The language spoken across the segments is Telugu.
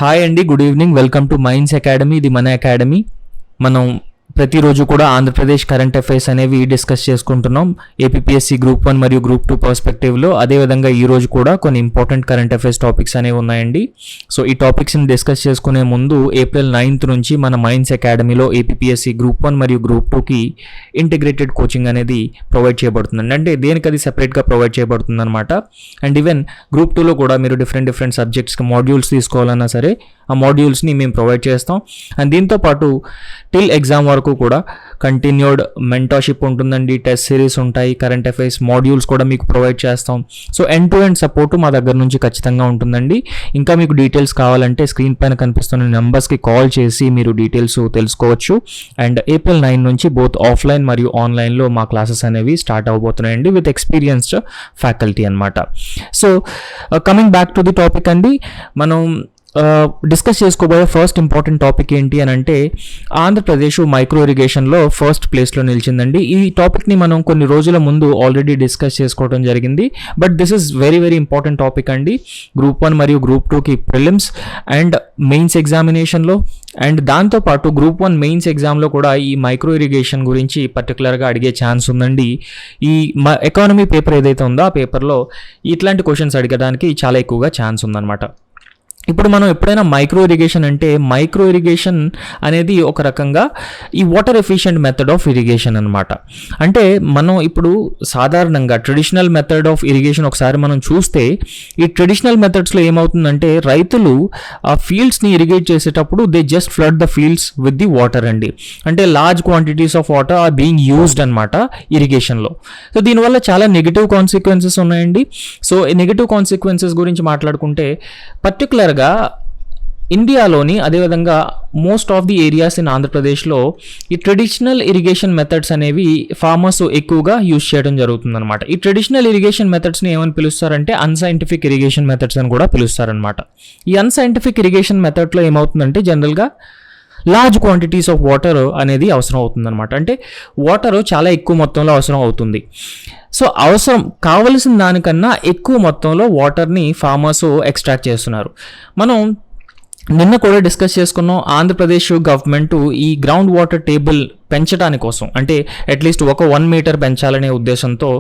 హాయ్ అండి, good evening. Welcome to minds academy. ఇది మన అకాడమీ. మనం ప్రతిరోజు కూడా ఆంధ్రప్రదేశ్ కరెంట్ అఫైర్స్ అనేవి డిస్కస్ చేసుకుంటున్నాం ఏపీఎస్సి గ్రూప్ 1 మరియు గ్రూప్ 2 పర్స్పెక్టివ్లో. అదేవిధంగా ఈ రోజు కూడా కొన్ని ఇంపార్టెంట్ కరెంట్ అఫైర్స్ టాపిక్స్ అనేవి ఉన్నాయండి. సో ఈ టాపిక్స్ని డిస్కస్ చేసుకునే ముందు April 9th నుంచి మన మైండ్స్ అకాడమీలో ఏపీఎస్సి గ్రూప్ 1 మరియు గ్రూప్ 2కి ఇంటిగ్రేటెడ్ కోచింగ్ అనేది ప్రొవైడ్ చేయబడుతుందండి. అంటే దేనికి అది సెపరేట్గా ప్రొవైడ్ చేయబడుతుంది అనమాట. అండ్ ఈవెన్ గ్రూప్ 2లో కూడా మీరు డిఫరెంట్ సబ్జెక్ట్స్కి మాడ్యూల్స్ తీసుకోవాలన్నా సరే ఆ మాడ్యూల్స్ని మేము ప్రొవైడ్ చేస్తాం. అండ్ దీంతోపాటు టిల్ ఎగ్జామ్ వరకు కూడా కంటిన్యూడ్ మెంటర్షిప్ ఉంటుందండి, టెస్ట్ సిరీస్ ఉంటాయి, కరెంట్ అఫైర్స్ మాడ్యూల్స్ కూడా మీకు ప్రొవైడ్ చేస్తాం. So end to end support మా దగ్గర నుంచి ఖచ్చితంగా ఉంటుందండి. ఇంకా మీకు డీటెయిల్స్ కావాలంటే స్క్రీన్ పైన కనిపిస్తున్న నెంబర్స్కి కాల్ చేసి మీరు డీటెయిల్స్ తెలుసుకోవచ్చు. అండ్ April 9 నుంచి బోత్ ఆఫ్లైన్ మరియు ఆన్లైన్లో మా క్లాసెస్ అనేవి స్టార్ట్ అవబోతున్నాయండి విత్ ఎక్స్పీరియన్స్డ్ ఫ్యాకల్టీ అనమాట. So coming back to the topic అండి, మనం డిస్కస్ చేసుకోబోయే ఫస్ట్ ఇంపార్టెంట్ టాపిక్ ఏంటి అని అంటే ఆంధ్రప్రదేశ్ మైక్రో ఇరిగేషన్లో ఫస్ట్ ప్లేస్లో నిలిచిందండి. ఈ టాపిక్ని మనం కొన్ని రోజుల ముందు ఆల్రెడీ డిస్కస్ చేసుకోవడం జరిగింది. But this is very important topic అండి. గ్రూప్ 1 మరియు గ్రూప్ 2కి ప్రిలిమ్స్ అండ్ మెయిన్స్ ఎగ్జామినేషన్లో అండ్ దాంతోపాటు గ్రూప్ 1 మెయిన్స్ ఎగ్జామ్లో కూడా ఈ మైక్రో ఇరిగేషన్ గురించి పర్టికులర్గా అడిగే ఛాన్స్ ఉందండి. ఈ ఎకానమీ పేపర్ ఏదైతే ఉందో ఆ పేపర్లో ఇట్లాంటి క్వశ్చన్స్ అడగడానికి చాలా ఎక్కువగా ఛాన్స్ ఉందన్నమాట. ఇప్పుడు మనం ఎప్పుడైనా మైక్రో ఇరిగేషన్ అంటే మైక్రో ఇరిగేషన్ అనేది ఒక రకంగా ఈ water efficient method of irrigation అనమాట. అంటే మనం ఇప్పుడు సాధారణంగా ట్రెడిషనల్ మెథడ్ ఆఫ్ ఇరిగేషన్ ఒకసారి మనం చూస్తే ఈ ట్రెడిషనల్ మెథడ్స్లో ఏమవుతుందంటే రైతులు ఆ ఫీల్డ్స్ని ఇరిగేట్ చేసేటప్పుడు they just flood the fields with the water అండి. అంటే large quantities of water are being used అనమాట ఇరిగేషన్లో. సో దీనివల్ల చాలా నెగిటివ్ కాన్సిక్వెన్సెస్ ఉన్నాయండి. సో ఈ నెగిటివ్ కాన్సిక్వెన్సెస్ గురించి మాట్లాడుకుంటే పర్టికులర్ ఇండియాలోని అదేవిధంగా most of the areas in ఆంధ్రప్రదేశ్లో ఈ ట్రెడిషనల్ ఇరిగేషన్ మెథడ్స్ అనేవి ఫార్మర్స్ ఎక్కువగా యూజ్ చేయడం జరుగుతుందన్నమాట. ఈ ట్రెడిషనల్ ఇరిగేషన్ మెథడ్స్ని ఏమని పిలుస్తారంటే అన్సైంటిఫిక్ ఇరిగేషన్ మెథడ్స్ అని కూడా పిలుస్తారనమాట. ఈ అన్సైంటిఫిక్ ఇరిగేషన్ మెథడ్లో ఏమవుతుందంటే జనరల్గా లార్జ్ క్వాంటిటీస్ ఆఫ్ వాటర్ అనేది అవసరం అవుతుందన్నమాట. అంటే వాటర్ చాలా ఎక్కువ మొత్తంలో అవసరం అవుతుంది. సో కావలసిన దానికన్నా ఎక్కువ మొత్తంలో వాటర్ని ఫార్మర్స్ ఎక్స్ట్రాక్ట్ చేస్తున్నారు. మనం నిన్న కూడా డిస్కస్ చేసుకున్నాం, ఆంధ్రప్రదేశ్ గవర్నమెంట్ ఈ గ్రౌండ్ వాటర్ టేబుల్ పెంచడానికి కోసం అంటే అట్లీస్ట్ 1 మీటర్ పెంచాలనే ఉద్దేశంతో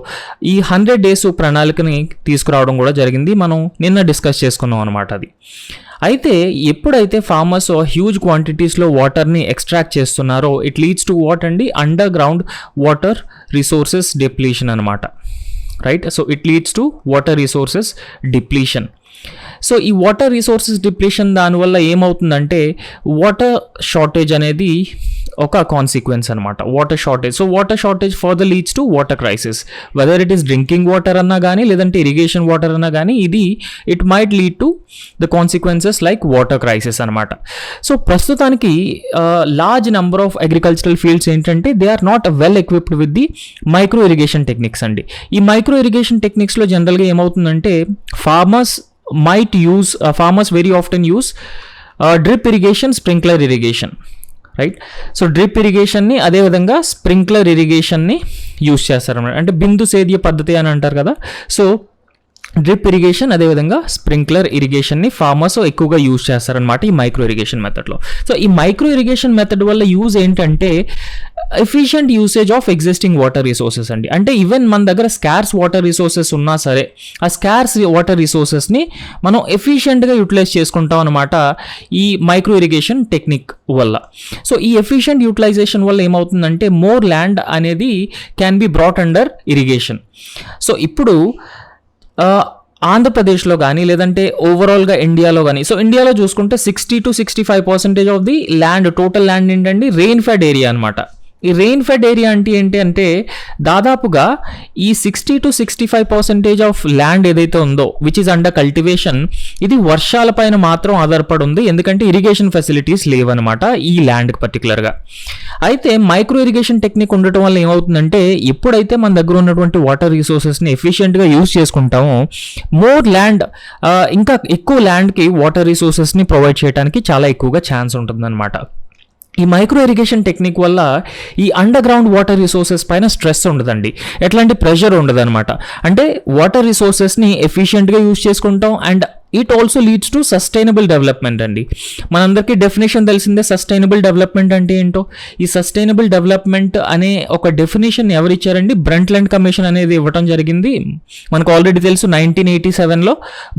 ఈ 100 days ప్రణాళికని తీసుకురావడం కూడా జరిగింది. మనం నిన్న డిస్కస్ చేసుకున్నాం అనమాట అది. అయితే ఎప్పుడైతే ఫార్మర్స్ హ్యూజ్ క్వాంటిటీస్లో వాటర్ని ఎక్స్ట్రాక్ట్ చేస్తున్నారో ఇట్ లీడ్స్ టు వాట్ అండి underground water resources depletion అనమాట. Right. So it leads to water resources depletion. So ఈ వాటర్ రిసోర్సెస్ డిప్లీషన్ దానివల్ల ఏమవుతుందంటే వాటర్ షార్టేజ్ అనేది ఒక కాన్సిక్వెన్స్ అనమాట. Water shortage. So water shortage further leads to water crisis. Whether it is drinking water అన్నా కానీ లేదంటే ఇరిగేషన్ వాటర్ అన్నా కానీ it might lead to the consequences like water crisis అనమాట. సో ప్రస్తుతానికి large number of agricultural fields ఏంటంటే they are not well equipped with the micro irrigation techniques అండి. ఈ మైక్రో ఇరిగేషన్ టెక్నిక్స్లో జనరల్గా ఏమవుతుందంటే farmers very often use drip irrigation, sprinkler irrigation, right. So drip ఇరిగేషన్ని అదేవిధంగా స్ప్రింక్లర్ ఇరిగేషన్ని యూజ్ చేస్తారన్నమాట. అంటే బిందు సేద్య పద్ధతి అని అంటారు కదా. సో డ్రిప్ ఇరిగేషన్ అదేవిధంగా స్ప్రింక్లర్ ఇరిగేషన్ని ఫార్మర్స్ ఎక్కువగా యూజ్ చేస్తారనమాట ఈ మైక్రో ఇరిగేషన్ మెథడ్లో. సో ఈ మైక్రో ఇరిగేషన్ మెథడ్ వల్ల యూజ్ ఏంటంటే efficient usage of existing water resources అండి. అంటే ఈవెన్ మన దగ్గర స్కార్స్ వాటర్ రిసోర్సెస్ ఉన్నా సరే ఆ స్కార్స్ వాటర్ రిసోర్సెస్ని మనం ఎఫిషియెంట్గా యూటిలైజ్ చేసుకుంటాం అనమాట ఈ మైక్రో ఇరిగేషన్ టెక్నిక్ వల్ల. సో ఈ ఎఫిషియంట్ యూటిలైజేషన్ వల్ల ఏమవుతుందంటే మోర్ ల్యాండ్ అనేది can be brought under irrigation. So ఇప్పుడు ఆంధ్రప్రదేశ్లో కానీ లేదంటే ఓవరాల్గా ఇండియాలో కానీ, సో ఇండియాలో చూసుకుంటే 60 to 65% of the land total land ఏంటండి రెయిన్ ఫెడ్ ఏరియా అనమాట. ఈ రెయిన్ ఫెడ్ ఏరియా అంటే ఏంటి అంటే దాదాపుగా ఈ 60 to 65% ఆఫ్ ల్యాండ్ ఏదైతే ఉందో విచ్ ఇస్ అండర్ కల్టివేషన్ ఇది వర్షాల పైన మాత్రం ఆధారపడి ఉంది. ఎందుకంటే ఇరిగేషన్ ఫెసిలిటీస్ లేవన్నమాట ఈ ల్యాండ్కి పర్టికులర్గా. అయితే మైక్రో ఇరిగేషన్ టెక్నిక్ ఉండటం వల్ల ఏమవుతుందంటే ఎప్పుడైతే మన దగ్గర ఉన్నటువంటి వాటర్ రిసోర్సెస్ని ఎఫిషియెంట్గా యూజ్ చేసుకుంటామో మోర్ ల్యాండ్ ఇంకా ఎక్కువ ల్యాండ్కి వాటర్ రిసోర్సెస్ని ప్రొవైడ్ చేయడానికి చాలా ఎక్కువగా ఛాన్స్ ఉంటుందన్నమాట. ఈ మైక్రో ఇరిగేషన్ టెక్నిక్ వల్ల ఈ అండర్ గ్రౌండ్ వాటర్ రిసోర్సెస్ పైన స్ట్రెస్ ఉండదండి, ఎట్లాంటి ప్రెషర్ ఉండదన్నమాట. అంటే వాటర్ రిసోర్సెస్ని ఎఫిషియెంట్గా యూజ్ చేసుకుంటాం and it also leads to sustainable development అండి. మనందరికీ డెఫినేషన్ తెలిసిందే సస్టైనబుల్ డెవలప్మెంట్ అంటే ఏంటో. ఈ సస్టైనబుల్ డెవలప్మెంట్ అనే ఒక డెఫినేషన్ ఎవరు ఇచ్చారండి? బ్రంట్లాండ్ కమిషన్ అనేది ఇవ్వడం జరిగింది. మనకు ఆల్రెడీ తెలుసు 1987లో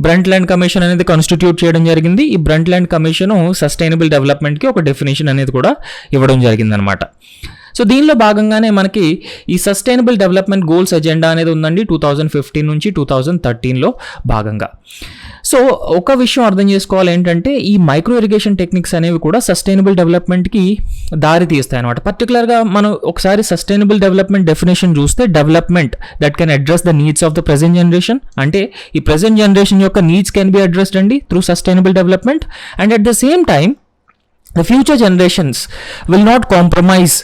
బ్రంట్లాండ్ కమిషన్ అనేది కాన్స్టిట్యూట్ చేయడం జరిగింది. ఈ బ్రంట్లాండ్ కమిషన్ సస్టైనబుల్ డెవలప్మెంట్కి ఒక డెఫినేషన్ అనేది కూడా ఇవ్వడం జరిగిందనమాట. సో దీనిలో భాగంగానే మనకి ఈ సస్టైనబుల్ డెవలప్మెంట్ గోల్స్ ఎజెండా అనేది ఉందండి 2015 నుంచి 2013లో భాగంగా. సో ఒక విషయం అర్థం చేసుకోవాలి ఏంటంటే ఈ మైక్రో ఇరిగేషన్ టెక్నిక్స్ అనేవి కూడా సస్టైనబుల్ డెవలప్మెంట్కి దారి తీస్తాయి అనమాట. పర్టికులర్గా మనం ఒకసారి సస్టైనబుల్ డెవలప్మెంట్ డెఫినేషన్ చూస్తే development that can address the needs of the present generation, అంటే ఈ ప్రెజెంట్ జనరేషన్ యొక్క నీడ్స్ కెన్ బి అడ్రస్డ్ అండి through sustainable development. And at the same time the future generations will not compromise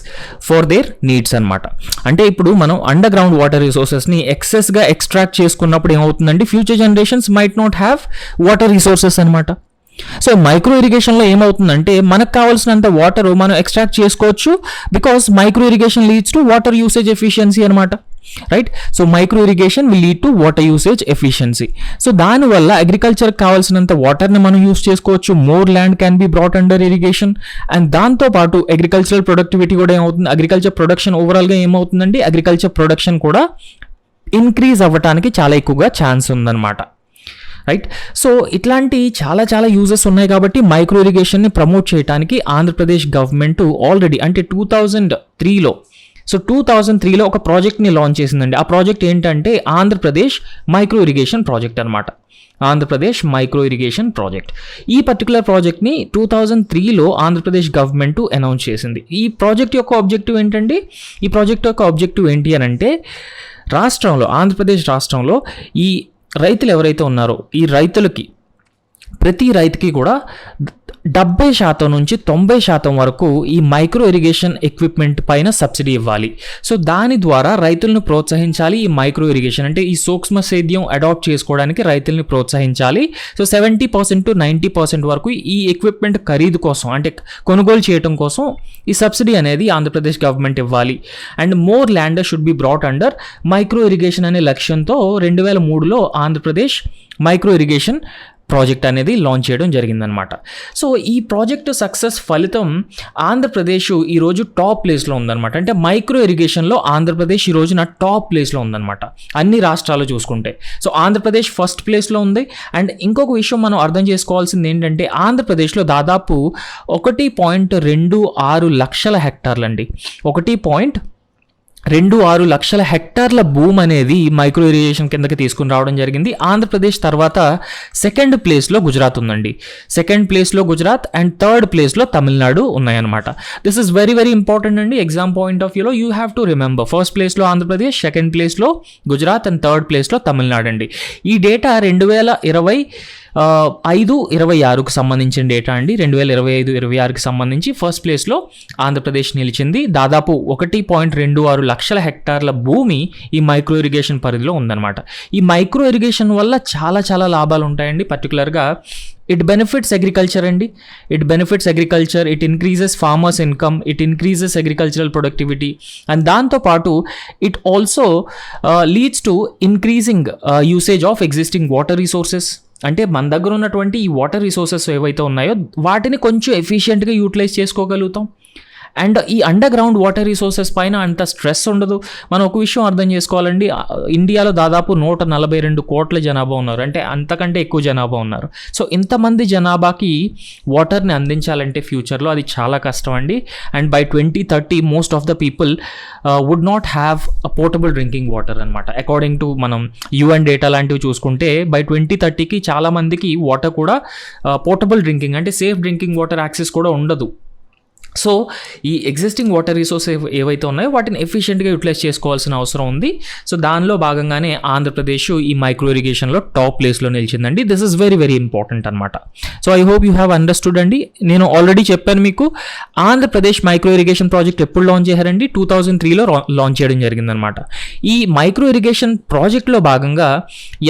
for their needs అనమాట. అంటే ఇప్పుడు మనం అండర్ గ్రౌండ్ వాటర్ రిసోర్సెస్ని ఎక్సెస్గా ఎక్స్ట్రాక్ట్ చేసుకున్నప్పుడు ఏమవుతుందండి, future generations might not have water resources అనమాట. సో మైక్రో ఇరిగేషన్లో ఏమవుతుందంటే మనకు కావాల్సినంత వాటర్ మనం ఎక్స్ట్రాక్ట్ చేసుకోవచ్చు, because micro irrigation leads to water usage efficiency అనమాట. Right. So micro irrigation will lead to water usage efficiency. So దానివల్ల అగ్రికల్చర్ కావాల్సినంత వాటర్ని మనం యూస్ చేసుకోవచ్చు. More land can be brought under irrigation. And దాంతోపాటు అగ్రికల్చరల్ ప్రొడక్టివిటీ కూడా ఏమవుతుంది, అగ్రికల్చర్ ప్రొడక్షన్ ఓవరాల్గా ఏమవుతుందండి, అగ్రికల్చర్ ప్రొడక్షన్ కూడా ఇంక్రీజ్ అవ్వడానికి చాలా ఎక్కువగా ఛాన్స్ ఉందన్నమాట. రైట్. సో ఇట్లాంటి చాలా చాలా యూజెస్ ఉన్నాయి కాబట్టి మైక్రో ఇరిగేషన్ని ప్రమోట్ చేయడానికి ఆంధ్రప్రదేశ్ గవర్నమెంట్ ఆల్రెడీ అంటే 2003లో సో 2003లో ఒక ప్రాజెక్ట్ని లాంచ్ చేసిందండి. ఆ ప్రాజెక్ట్ ఏంటంటే ఆంధ్రప్రదేశ్ మైక్రో ఇరిగేషన్ ప్రాజెక్ట్ అనమాట. Andhra Pradesh micro irrigation project. ఈ పర్టికులర్ ప్రాజెక్ట్ని 2003లో ఆంధ్రప్రదేశ్ గవర్నమెంట్ అనౌన్స్ చేసింది. ఈ ప్రాజెక్ట్ యొక్క ఆబ్జెక్టివ్ ఏంటండి, ఈ ప్రాజెక్ట్ యొక్క ఆబ్జెక్టివ్ ఏంటి అని అంటే రాష్ట్రంలో, ఆంధ్రప్రదేశ్ రాష్ట్రంలో ఈ రైతులు ఎవరైతే ఉన్నారో ఈ రైతులకి ప్రతి రైతుకి కూడా 70% నుంచి 90% వరకు ఈ మైక్రో ఇరిగేషన్ ఎక్విప్మెంట్ పైన సబ్సిడీ ఇవ్వాలి. సో దాని ద్వారా రైతులను ప్రోత్సహించాలి. ఈ మైక్రో ఇరిగేషన్ అంటే ఈ సూక్ష్మ సేద్యం అడాప్ట్ చేసుకోవడానికి రైతుల్ని ప్రోత్సహించాలి. సో 70% to 90% వరకు ఈ ఎక్విప్మెంట్ ఖరీదు కోసం అంటే కొనుగోలు చేయడం కోసం ఈ సబ్సిడీ అనేది ఆంధ్రప్రదేశ్ గవర్నమెంట్ ఇవ్వాలి. And more land should be brought under micro irrigation అనే లక్ష్యంతో 2003లో ఆంధ్రప్రదేశ్ మైక్రో ఇరిగేషన్ ప్రాజెక్ట్ అనేది లాంచ్ చేయడం జరిగిందనమాట. సో ఈ ప్రాజెక్ట్ సక్సెస్ ఫలితం ఆంధ్రప్రదేశ్ ఈరోజు టాప్ ప్లేస్లో ఉందన్నమాట. అంటే మైక్రో ఇరిగేషన్లో ఆంధ్రప్రదేశ్ ఈ రోజున టాప్ ప్లేస్లో ఉందన్నమాట అన్ని రాష్ట్రాలు చూసుకుంటే. సో ఆంధ్రప్రదేశ్ ఫస్ట్ ప్లేస్లో ఉంది. అండ్ ఇంకొక విషయం మనం అర్థం చేసుకోవాల్సింది ఏంటంటే ఆంధ్రప్రదేశ్లో దాదాపు 1.26 లక్షల హెక్టార్లు అండి, 1.26 లక్షల హెక్టార్ల భూమి అనేది మైక్రో ఇరిగేషన్ కిందకి తీసుకుని రావడం జరిగింది. ఆంధ్రప్రదేశ్ తర్వాత సెకండ్ ప్లేస్లో గుజరాత్ ఉందండి. సెకండ్ ప్లేస్లో గుజరాత్ అండ్ థర్డ్ ప్లేస్లో తమిళనాడు ఉన్నాయన్నమాట. This is very very important అండి. ఎగ్జామ్ పాయింట్ ఆఫ్ వ్యూలో you have to remember first ప్లేస్లో ఆంధ్రప్రదేశ్, సెకండ్ ప్లేస్లో గుజరాత్ అండ్ థర్డ్ ప్లేస్లో తమిళనాడు అండి. ఈ డేటా 2025-26కు సంబంధించిన డేటా అండి. 2025-26కి సంబంధించి ఫస్ట్ ప్లేస్లో ఆంధ్రప్రదేశ్ నిలిచింది. దాదాపు 1.26 లక్షల హెక్టార్ల భూమి ఈ మైక్రో ఇరిగేషన్ పరిధిలో ఉందన్నమాట. ఈ మైక్రో ఇరిగేషన్ వల్ల చాలా చాలా లాభాలు ఉంటాయండి. పర్టికులర్గా ఇట్ బెనిఫిట్స్ అగ్రికల్చర్ అండి, it benefits agriculture, it increases farmers income, it increases agricultural productivity and దాంతోపాటు it also leads to increasing usage of existing water resources. అంటే మన దగ్గర ఉన్నటువంటి ఈ వాటర్ రిసోర్సెస్ ఏవైతే ఉన్నాయో వాటిని కొంచెం ఎఫిషియెంట్గా యూటిలైజ్ చేసుకోగలుగుతాం. అండ్ ఈ అండర్ గ్రౌండ్ వాటర్ రిసోర్సెస్ పైన అంత స్ట్రెస్ ఉండదు. మనం ఒక విషయం అర్థం చేసుకోవాలండి, ఇండియాలో దాదాపు 142 కోట్ల జనాభా ఉన్నారు, అంటే అంతకంటే ఎక్కువ జనాభా ఉన్నారు. సో ఇంతమంది జనాభాకి వాటర్ని అందించాలంటే ఫ్యూచర్లో అది చాలా కష్టం అండి. And by 2030 most of the people would not have a portable drinking water అనమాట. అకార్డింగ్ టు మనం UN డేటా లాంటివి చూసుకుంటే బై 2030కి చాలామందికి వాటర్ కూడా పోర్టబుల్ డ్రింకింగ్ అంటే సేఫ్ డ్రింకింగ్ వాటర్ యాక్సెస్ కూడా ఉండదు. సో ఈ ఎగ్జిస్టింగ్ వాటర్ రిసోర్సెస్ ఏవైతే ఉన్నాయో వాటిని ఎఫిషియెంట్గా యూటిలైజ్ చేసుకోవాల్సిన అవసరం ఉంది. సో దానిలో భాగంగానే ఆంధ్రప్రదేశ్ ఈ మైక్రో ఇరిగేషన్లో టాప్ ప్లేస్లో నిలిచిందండి. This is very very important అనమాట. So I hope you have understood అండి. నేను ఆల్రెడీ చెప్పాను మీకు ఆంధ్రప్రదేశ్ మైక్రో ఇరిగేషన్ ప్రాజెక్ట్ ఎప్పుడు లాంచ్ చేశారండి, 2003లో లాంచ్ చేయడం జరిగిందనమాట. ఈ మైక్రో ఇరిగేషన్ ప్రాజెక్ట్లో భాగంగా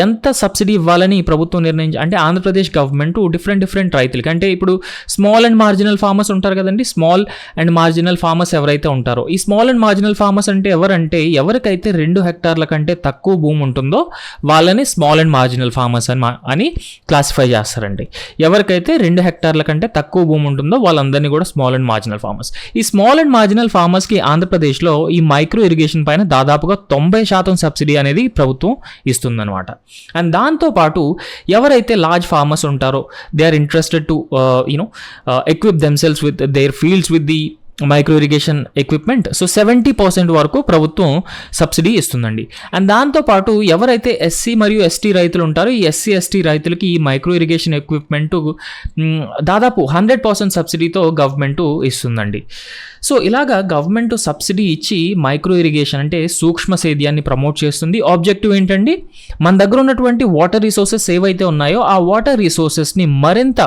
ఎంత సబ్సిడీ ఇవ్వాలని ప్రభుత్వం నిర్ణయించి అంటే ఆంధ్రప్రదేశ్ గవర్నమెంట్ డిఫరెంట్ రైతులకి అంటే ఇప్పుడు స్మాల్ అండ్ మార్జినల్ ఫార్మర్స్ ఉంటారు కదండి, small small and marginal farmers ఎవరైతే ఉంటారో, ఈ స్మాల్ అండ్ మార్జినల్ ఫార్మర్స్ అంటే ఎవరంటే ఎవరికైతే 2 హెక్టార్ల కంటే తక్కువ భూమి ఉంటుందో వాళ్ళని స్మాల్ అండ్ మార్జినల్ ఫార్మర్స్ అని క్లాసిఫై చేస్తారండి. ఎవరికైతే 2 హెక్టార్ల కంటే తక్కువ భూమి ఉంటుందో వాళ్ళందరినీ కూడా స్మాల్ అండ్ మార్జినల్ ఫార్మర్స్. ఈ స్మాల్ అండ్ మార్జినల్ ఫార్మర్స్కి ఆంధ్రప్రదేశ్లో ఈ మైక్రో ఇరిగేషన్ పైన దాదాపుగా 90% సబ్సిడీ అనేది ప్రభుత్వం ఇస్తుందన్నమాట. అండ్ దాంతోపాటు ఎవరైతే లార్జ్ ఫార్మర్స్ ఉంటారో they are interested to equip themselves with their fields with the micro irrigation equipment. So 70% వరకు ప్రభుత్వం సబ్సిడీ ఇస్తుందండి. అండ్ దాంతోపాటు ఎవరైతే ఎస్సీ మరియు ఎస్టీ రైతులు ఉంటారో ఈ ఎస్సీ ఎస్టీ రైతులకి ఈ మైక్రో ఇరిగేషన్ ఎక్విప్మెంట్ దాదాపు 100% సబ్సిడీతో గవర్నమెంట్ ఇస్తుందండి. సో ఇలాగా గవర్నమెంట్ సబ్సిడీ ఇచ్చి మైక్రో ఇరిగేషన్ అంటే సూక్ష్మ సేద్యాన్ని ప్రమోట్ చేస్తుంది. ఆబ్జెక్టివ్ ఏంటండి, మన దగ్గర ఉన్నటువంటి వాటర్ రిసోర్సెస్ ఏవైతే ఉన్నాయో ఆ వాటర్ రిసోర్సెస్ని మరింత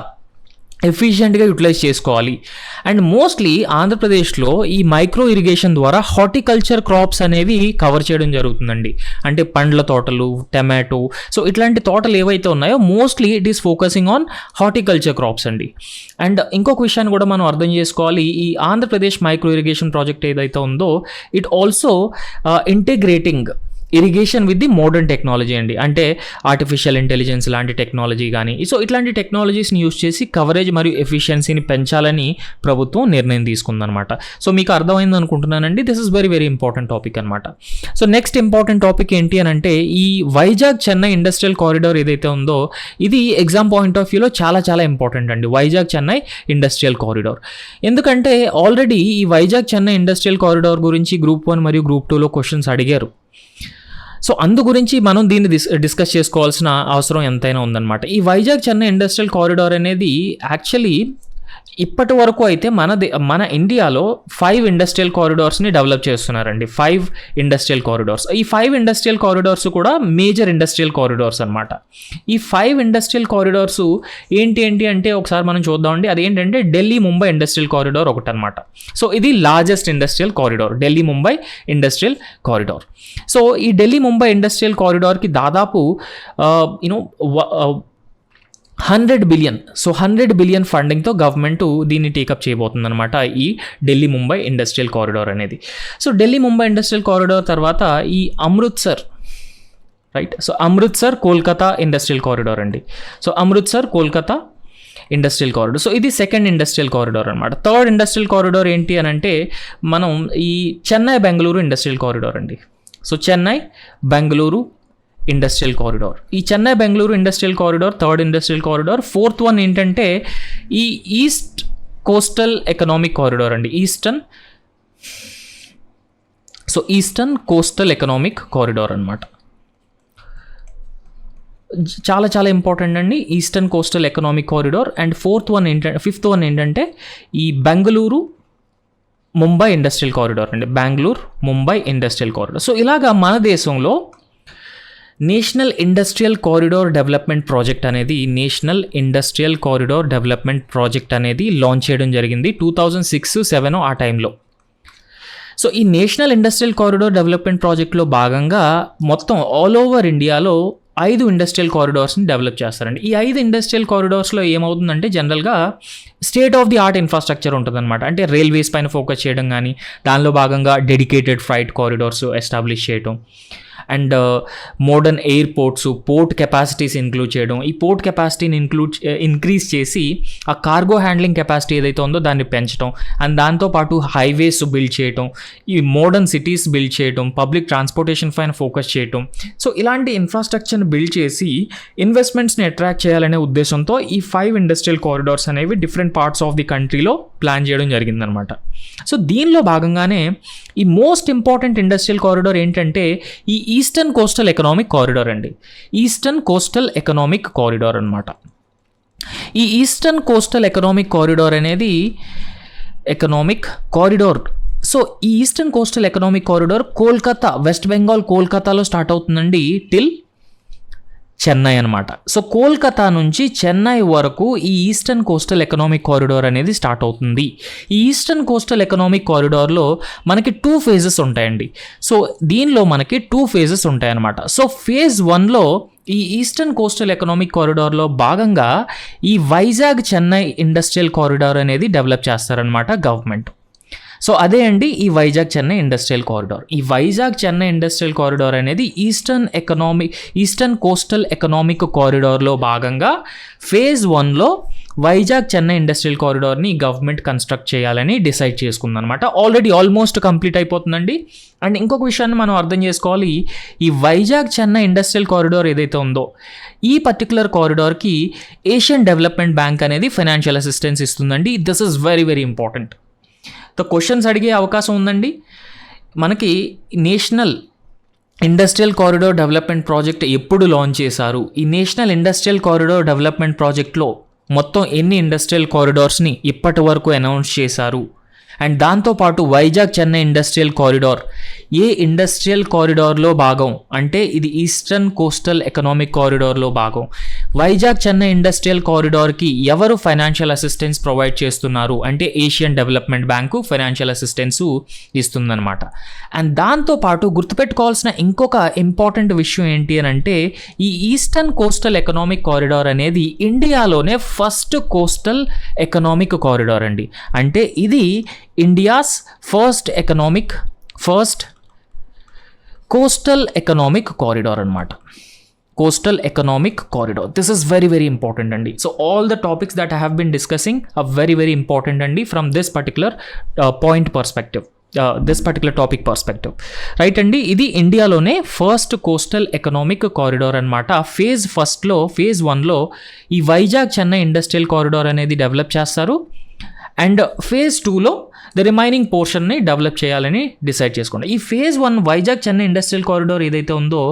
ఎఫిషియెంట్గా యూటిలైజ్ చేసుకోవాలి. అండ్ మోస్ట్లీ ఆంధ్రప్రదేశ్లో ఈ మైక్రో ఇరిగేషన్ ద్వారా హార్టికల్చర్ క్రాప్స్ అనేవి కవర్ చేయడం జరుగుతుందండి. అంటే పండ్ల తోటలు, టమాటో, సో ఇట్లాంటి తోటలు ఏవైతే ఉన్నాయో mostly it is focusing on horticulture crops అండి. అండ్ ఇంకొక విషయాన్ని కూడా మనం అర్థం చేసుకోవాలి, ఈ ఆంధ్రప్రదేశ్ మైక్రో ఇరిగేషన్ ప్రాజెక్ట్ ఏదైతే ఉందో it also integrating irrigation with the modern technology అండి. అంటే ఆర్టిఫిషియల్ ఇంటెలిజెన్స్ లాంటి టెక్నాలజీ కానీ, సో ఇట్లాంటి టెక్నాలజీస్ని యూజ్ చేసి కవరేజ్ మరియు ఎఫిషియన్సీని పెంచాలని ప్రభుత్వం నిర్ణయం తీసుకుందనమాట. సో మీకు అర్థమైంది అనుకుంటున్నానండి. This is very very important topic అనమాట. సో నెక్స్ట్ ఇంపార్టెంట్ టాపిక్ ఏంటి అని అంటే ఈ వైజాగ్ చెన్నై ఇండస్ట్రియల్ కారిడార్ ఏదైతే ఉందో ఇది ఎగ్జామ్ పాయింట్ ఆఫ్ వ్యూలో చాలా చాలా ఇంపార్టెంట్ అండి, వైజాగ్ చెన్నై ఇండస్ట్రియల్ కారిడార్. ఎందుకంటే ఆల్రెడీ ఈ వైజాగ్ చెన్నై ఇండస్ట్రియల్ కారిడార్ గురించి గ్రూప్ 1 మరియు గ్రూప్ 2లో క్వశ్చన్స్ అడిగారు. సో అందు గురించి మనం దీన్ని డిస్కస్ చేసుకోవాల్సిన అవసరం ఎంతైనా ఉందన్నమాట. ఈ వైజాగ్ చెన్నై ఇండస్ట్రియల్ కారిడార్ అనేది యాక్చువల్లీ ఇప్పటి వరకు అయితే మన ఇండియాలో 5 ఇండస్ట్రియల్ కారిడార్స్ని డెవలప్ చేస్తున్నారండి. 5 ఇండస్ట్రియల్ కారిడార్స్. ఈ 5 ఇండస్ట్రియల్ కారిడార్స్ కూడా మేజర్ ఇండస్ట్రియల్ కారిడార్స్ అనమాట. ఈ 5 ఇండస్ట్రియల్ కారిడార్స్ ఏంటి అంటే ఒకసారి మనం చూద్దామండి. అదేంటంటే ఢిల్లీ ముంబై ఇండస్ట్రియల్ కారిడార్ ఒకటి అనమాట. సో ఇది largest industrial corridor, Delhi Mumbai industrial corridor. So ఈ ఢిల్లీ ముంబై ఇండస్ట్రియల్ కారిడార్కి దాదాపు 100 బిలియన్, సో 100 బిలియన్ ఫండింగ్తో గవర్నమెంట్ దీన్ని టేకప్ చేయబోతుంది అనమాట, ఈ ఢిల్లీ ముంబై ఇండస్ట్రియల్ కారిడార్ అనేది. So Delhi Mumbai industrial corridor తర్వాత ఈ Amritsar, right, so Amritsar Kolkata industrial corridor అండి. So Amritsar Kolkata industrial corridor. So ఇది సెకండ్ ఇండస్ట్రియల్ కారిడార్ అనమాట. థర్డ్ ఇండస్ట్రియల్ కారిడార్ ఏంటి అని అంటే మనం ఈ చెన్నై బెంగళూరు ఇండస్ట్రియల్ కారిడార్ అండి. So Chennai Bengaluru industrial corridor. ఈ Chennai Bengaluru industrial corridor third industrial corridor. Fourth one ఏంటంటే ఈ ఈస్ట్ కోస్టల్ ఎకనామిక్ కారిడార్ అండి, ఈస్టర్న్ కోస్టల్ ఎకనామిక్ కారిడార్ అనమాట. చాలా చాలా ఇంపార్టెంట్ అండి eastern coastal economic corridor. And fifth one ఏంటంటే ఈ బెంగళూరు ముంబై ఇండస్ట్రియల్ కారిడార్ అండి, Bengaluru Mumbai industrial corridor. So ఇలాగా మన దేశంలో national industrial corridor development project అనేది లాంచ్ చేయడం జరిగింది 2006-07 ఆ టైంలో. సో ఈ నేషనల్ ఇండస్ట్రియల్ కారిడార్ డెవలప్మెంట్ ప్రాజెక్ట్లో భాగంగా మొత్తం ఆల్ ఓవర్ ఇండియాలో 5 ఇండస్ట్రియల్ కారిడార్స్ని డెవలప్ చేస్తారండి. ఈ 5 ఇండస్ట్రియల్ కారిడార్స్లో ఏమవుతుందంటే జనరల్గా state of the art infrastructure ఉంటుందన్నమాట. అంటే రైల్వేస్ పైన ఫోకస్ చేయడం కానీ, దానిలో భాగంగా డెడికేటెడ్ ఫ్రైట్ కారిడార్స్ ఎస్టాబ్లిష్ చేయడం, and modern airports, port capacities include చేయడం. ఈ పోర్ట్ కెపాసిటీని ఇంక్రీజ్ చేసి ఆ కార్గో హ్యాండ్లింగ్ కెపాసిటీ ఏదైతే ఉందో దాన్ని పెంచడం, అండ్ దాంతోపాటు హైవేస్ బిల్డ్ చేయడం, ఈ మోడర్న్ సిటీస్ బిల్డ్ చేయడం, పబ్లిక్ ట్రాన్స్పోర్టేషన్ పైన ఫోకస్ చేయడం. సో ఇలాంటి ఇన్ఫ్రాస్ట్రక్చర్ని బిల్డ్ చేసి ఇన్వెస్ట్మెంట్స్ని అట్రాక్ట్ చేయాలనే ఉద్దేశంతో ఈ 5 ఇండస్ట్రియల్ కారిడార్స్ అనేవి డిఫరెంట్ పార్ట్స్ ఆఫ్ ది కంట్రీలో ప్లాన్ చేయడం జరిగిందనమాట. సో దీనిలో భాగంగానే ఈ మోస్ట్ ఇంపార్టెంట్ ఇండస్ట్రియల్ కారిడార్ ఏంటంటే ఈ ఈస్టర్న్ కోస్టల్ ఎకనామిక్ కారిడార్ అండి. ఈస్టర్న్ కోస్టల్ ఎకనామిక్ కారిడార్ అనమాట. ఈ ఈస్టర్న్ కోస్టల్ ఎకనామిక్ కారిడార్ అనేది ఎకనామిక్ కారిడార్. సో ఈ eastern coastal economic corridor Kolkata, west Bengal కోల్కతాలో స్టార్ట్ అవుతుందండి టిల్ చెన్నై అనమాట. సో కోల్కతా నుంచి చెన్నై వరకు ఈ ఈస్టర్న్ కోస్టల్ ఎకనామిక్ కారిడార్ అనేది స్టార్ట్ అవుతుంది. ఈ ఈస్టర్న్ కోస్టల్ ఎకనామిక్ కారిడార్లో మనకి 2 phases ఉంటాయండి. సో దీనిలో మనకి 2 phases ఉంటాయన్నమాట. సో phase 1లో ఈ ఈస్టర్న్ కోస్టల్ ఎకనామిక్ కారిడార్లో భాగంగా ఈ వైజాగ్ చెన్నై ఇండస్ట్రియల్ కారిడార్ అనేది డెవలప్ చేస్తారనమాట గవర్నమెంట్. సో అదే అండి ఈ వైజాగ్ చెన్నై ఇండస్ట్రియల్ కారిడార్. ఈ వైజాగ్ చెన్నై ఇండస్ట్రియల్ కారిడార్ అనేది ఈస్టర్న్ కోస్టల్ ఎకనామిక్ కారిడార్లో భాగంగా phase 1లో వైజాగ్ చెన్నై ఇండస్ట్రియల్ కారిడార్ని గవర్నమెంట్ కన్స్ట్రక్ట్ చేయాలని డిసైడ్ చేసుకుందనమాట. ఆల్రెడీ ఆల్మోస్ట్ కంప్లీట్ అయిపోతుందండి. అండ్ ఇంకొక విషయాన్ని మనం అర్థం చేసుకోవాలి, ఈ వైజాగ్ చెన్నై ఇండస్ట్రియల్ కారిడార్ ఏదైతే ఉందో ఈ పర్టికులర్ కారిడార్కి ఏషియన్ డెవలప్మెంట్ బ్యాంక్ అనేది ఫైనాన్షియల్ అసిస్టెన్స్ ఇస్తుందండి. This is very very important. తో క్వశ్చన్స్ అడిగే అవకాశం ఉందండి. మనకి national industrial corridor development project ఎప్పుడు లాంచ్ చేశారు, ఈ నేషనల్ ఇండస్ట్రియల్ కారిడార్ డెవలప్మెంట్ ప్రాజెక్ట్లో మొత్తం ఎన్ని ఇండస్ట్రియల్ కారిడార్స్ని ఇప్పటి వరకు అనౌన్స్ చేశారు, అండ్ దాంతోపాటు వైజాగ్ చెన్నై ఇండస్ట్రియల్ కారిడార్ ఏ ఇండస్ట్రియల్ కారిడార్లో భాగం అంటే ఇది ఈస్టర్న్ కోస్టల్ ఎకనామిక్ కారిడార్లో భాగం. వైజాగ్ చెన్నై ఇండస్ట్రియల్ కారిడార్కి ఎవరు ఫైనాన్షియల్ అసిస్టెన్స్ ప్రొవైడ్ చేస్తున్నారు అంటే Asian development bank financial assistance ఇస్తుందన్నమాట. అండ్ దాంతోపాటు గుర్తుపెట్టుకోవాల్సిన ఇంకొక ఇంపార్టెంట్ విషయం ఏంటి అని అంటే ఈ ఈస్టర్న్ కోస్టల్ ఎకనామిక్ కారిడార్ అనేది ఇండియాలోనే ఫస్ట్ కోస్టల్ ఎకనామిక్ కారిడార్ అండి. అంటే ఇది India's first coastal economic corridor అనమాట. Coastal economic corridor, this is very very important అండి. So all the topics that I have been discussing are very very important అండి from this particular point perspective, this particular topic perspective, right అండి. ఇది ఇండియాలోనే ఫస్ట్ కోస్టల్ ఎకనామిక్ కారిడార్ అనమాట. phase 1లో ఈ వైజాగ్ చెన్నై ఇండస్ట్రియల్ కారిడార్ అనేది డెవలప్ చేస్తారు. అండ్ phase 2లో ద రిమైనింగ్ పోర్షన్ని డెవలప్ చేయాలని డిసైడ్ చేసుకోండి. ఈ phase 1 Vizag Chennai industrial corridor ఏదైతే ఉందో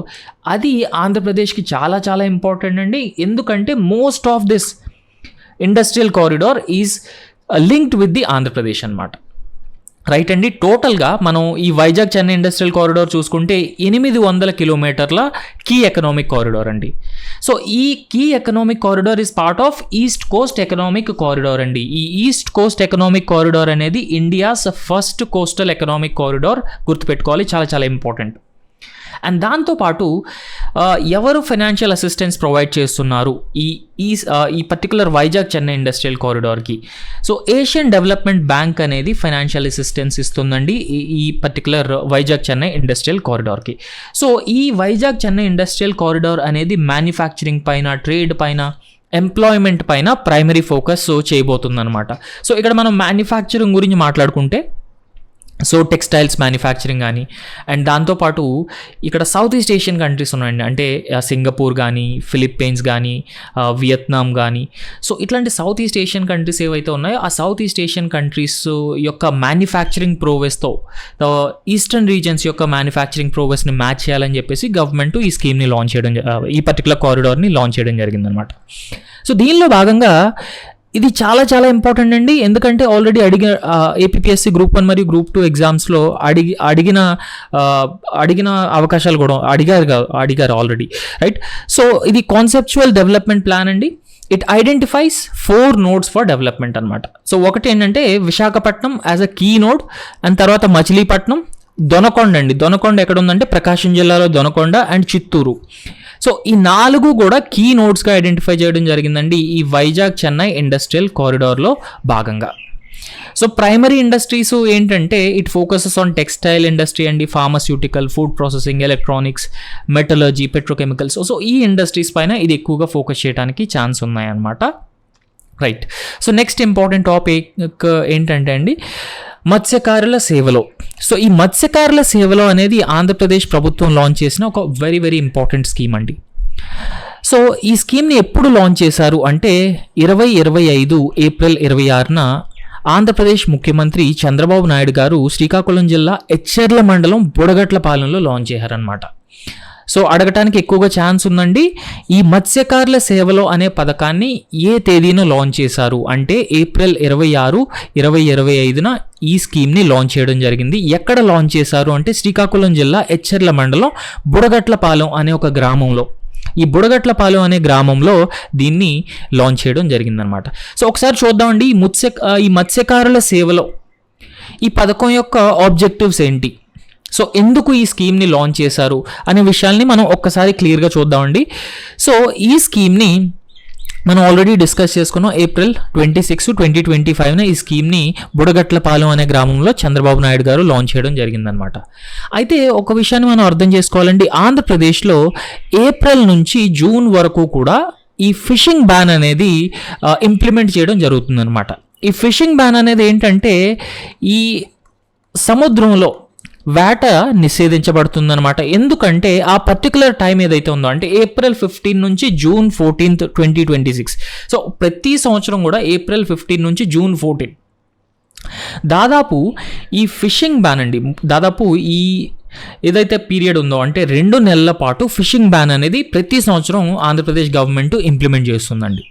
అది ఆంధ్రప్రదేశ్కి చాలా చాలా ఇంపార్టెంట్ అండి. ఎందుకంటే most of this industrial corridor is linked with the Andhra Pradesh అనమాట, రైట్ అండి. టోటల్గా మనం ఈ వైజాగ్ చెన్నై ఇండస్ట్రియల్ కారిడార్ చూసుకుంటే 800 కిలోమీటర్ల కీ ఎకనామిక్ కారిడార్ అండి. సో ఈ key economic corridor is part of east coast economic corridor అండి. ఈ ఈస్ట్ కోస్ట్ ఎకనామిక్ కారిడార్ అనేది India's first coastal economic corridor, గుర్తుపెట్టుకోవాలి, చాలా చాలా ఇంపార్టెంట్. అండ్ దాంతోపాటు ఎవరు ఫైనాన్షియల్ అసిస్టెన్స్ ప్రొవైడ్ చేస్తున్నారు ఈ పర్టికులర్ వైజాగ్ చెన్నై ఇండస్ట్రియల్ కారిడార్కి? సో ఏషియన్ డెవలప్మెంట్ బ్యాంక్ అనేది ఫైనాన్షియల్ అసిస్టెన్స్ ఇస్తుందండి ఈ పర్టికులర్ వైజాగ్ చెన్నై ఇండస్ట్రియల్ కారిడార్కి. సో ఈ వైజాగ్ చెన్నై ఇండస్ట్రియల్ కారిడార్ అనేది మ్యానుఫ్యాక్చరింగ్ పైన, ట్రేడ్ పైన, ఎంప్లాయ్మెంట్ పైన ప్రైమరీ ఫోకస్ చేయబోతుంది అనమాట. సో ఇక్కడ మనం మ్యానుఫ్యాక్చరింగ్ గురించి మాట్లాడుకుంటే సో టెక్స్టైల్స్ మ్యానుఫ్యాక్చరింగ్ కానీ, అండ్ దాంతోపాటు ఇక్కడ సౌత్ ఈస్ట్ ఏషియన్ కంట్రీస్ ఉన్నాయండి. అంటే సింగపూర్ కానీ, ఫిలిప్పీన్స్ కానీ, వియత్నాం కానీ. సో ఇట్లాంటి సౌత్ ఈస్ట్ ఏషియన్ కంట్రీస్ ఏవైతే ఉన్నాయో ఆ సౌత్ ఈస్ట్ ఏషియన్ కంట్రీస్ యొక్క మ్యానుఫ్యాక్చరింగ్ ప్రోవెస్తో ఈస్టర్న్ రీజన్స్ యొక్క మ్యానుఫ్యాక్చరింగ్ ప్రోవెస్ని మ్యాచ్ చేయాలని చెప్పేసి గవర్నమెంట్ ఈ స్కీమ్ని లాంచ్ చేయడం, ఈ పర్టికులర్ కారిడార్ని లాంచ్ చేయడం జరిగిందనమాట. సో దీనిలో భాగంగా ఇది చాలా చాలా ఇంపార్టెంట్ అండి. ఎందుకంటే ఆల్రెడీ ఏపీపీఎస్సీ గ్రూప్ 1 మరియు గ్రూప్ 2 ఎగ్జామ్స్లో అడిగిన అవకాశాలు కూడా అడిగారు ఆల్రెడీ, రైట్. సో ఇది కాన్సెప్చువల్ డెవలప్మెంట్ ప్లాన్ అండి. It identifies 4 nodes for development అనమాట. సో ఒకటి ఏంటంటే Visakhapatnam as a key node, and తర్వాత మచిలీపట్నం, దొనకొండ అండి. దొనకొండ ఎక్కడ ఉందంటే ప్రకాశం జిల్లాలో దొనకొండ అండ్ చిత్తూరు. సో ఈ 4 కూడా కీ నోడ్స్గా ఐడెంటిఫై చేయడం జరిగిందండి ఈ వైజాగ్ చెన్నై ఇండస్ట్రియల్ కారిడార్లో భాగంగా. సో ప్రైమరీ ఇండస్ట్రీస్ ఏంటంటే it focuses on textile industry అండి, pharmaceutical, food processing, electronics, metallurgy, petrochemicals. So ఈ ఇండస్ట్రీస్ పైన ఇది ఎక్కువగా ఫోకస్ చేయడానికి ఛాన్స్ ఉన్నాయన్నమాట, right. So next important topic ఏంటంటే అండి మత్స్యకారుల సేవలో. సో ఈ మత్స్యకారుల సేవలో అనేది ఆంధ్రప్రదేశ్ ప్రభుత్వం లాంచ్ చేసిన ఒక వెరీ వెరీ ఇంపార్టెంట్ స్కీమ్ అండి. సో ఈ స్కీమ్ని ఎప్పుడు లాంచ్ చేశారు అంటే 2025 ఏప్రిల్ 26న ఆంధ్రప్రదేశ్ ముఖ్యమంత్రి చంద్రబాబు నాయుడు గారు శ్రీకాకుళం జిల్లా ఎచ్చెర్ల మండలం బుడగట్లపాలెంలో లాంచ్ చేశారనమాట. సో అడగటానికి ఎక్కువగా ఛాన్స్ ఉందండి. ఈ మత్స్యకారుల సేవలో అనే పథకాన్ని ఏ తేదీన లాంచ్ చేశారు అంటే ఏప్రిల్ 26, 2025న ఈ స్కీమ్ని లాంచ్ చేయడం జరిగింది. ఎక్కడ లాంచ్ చేశారు అంటే శ్రీకాకుళం జిల్లా ఎచ్చెర్ల మండలం బుడగట్లపాలెం అనే ఒక గ్రామంలో. ఈ బుడగట్లపాలెం అనే గ్రామంలో దీన్ని లాంచ్ చేయడం జరిగిందనమాట. సో ఒకసారి చూద్దామండి ఈ మత్స్యకారుల సేవలో ఈ పథకం యొక్క ఆబ్జెక్టివ్స్ ఏంటి, సో ఎందుకు ఈ స్కీమ్ని లాంచ్ చేశారు అనే విషయాల్ని మనం ఒక్కసారి క్లియర్గా చూద్దామండి. సో ఈ స్కీమ్ని మనం ఆల్రెడీ డిస్కస్ చేసుకున్నాం. April 26, 2025 ఈ స్కీమ్ని బుడగట్లపాలెం అనే గ్రామంలో చంద్రబాబు నాయుడు గారు లాంచ్ చేయడం జరిగిందనమాట. అయితే ఒక విషయాన్ని మనం అర్థం చేసుకోవాలండి, ఆంధ్రప్రదేశ్లో ఏప్రిల్ నుంచి జూన్ వరకు కూడా ఈ ఫిషింగ్ బ్యాన్ అనేది ఇంప్లిమెంట్ చేయడం జరుగుతుందన్నమాట. ఈ ఫిషింగ్ బ్యాన్ అనేది ఏంటంటే ఈ సముద్రంలో వేట నిషేధించబడుతుందన్నమాట. ఎందుకంటే ఆ పర్టికులర్ టైం ఏదైతే ఉందో అంటే April 15 నుంచి June 14, 2026. సో ప్రతి సంవత్సరం కూడా April 15 నుంచి June 14 దాదాపు ఈ ఫిషింగ్ బ్యాన్ అండి, దాదాపు ఈ ఏదైతే పీరియడ్ ఉందో అంటే 2 నెలల పాటు ఫిషింగ్ బ్యాన్ అనేది ప్రతి సంవత్సరం ఆంధ్రప్రదేశ్ గవర్నమెంట్ ఇంప్లిమెంట్ చేస్తుందండి.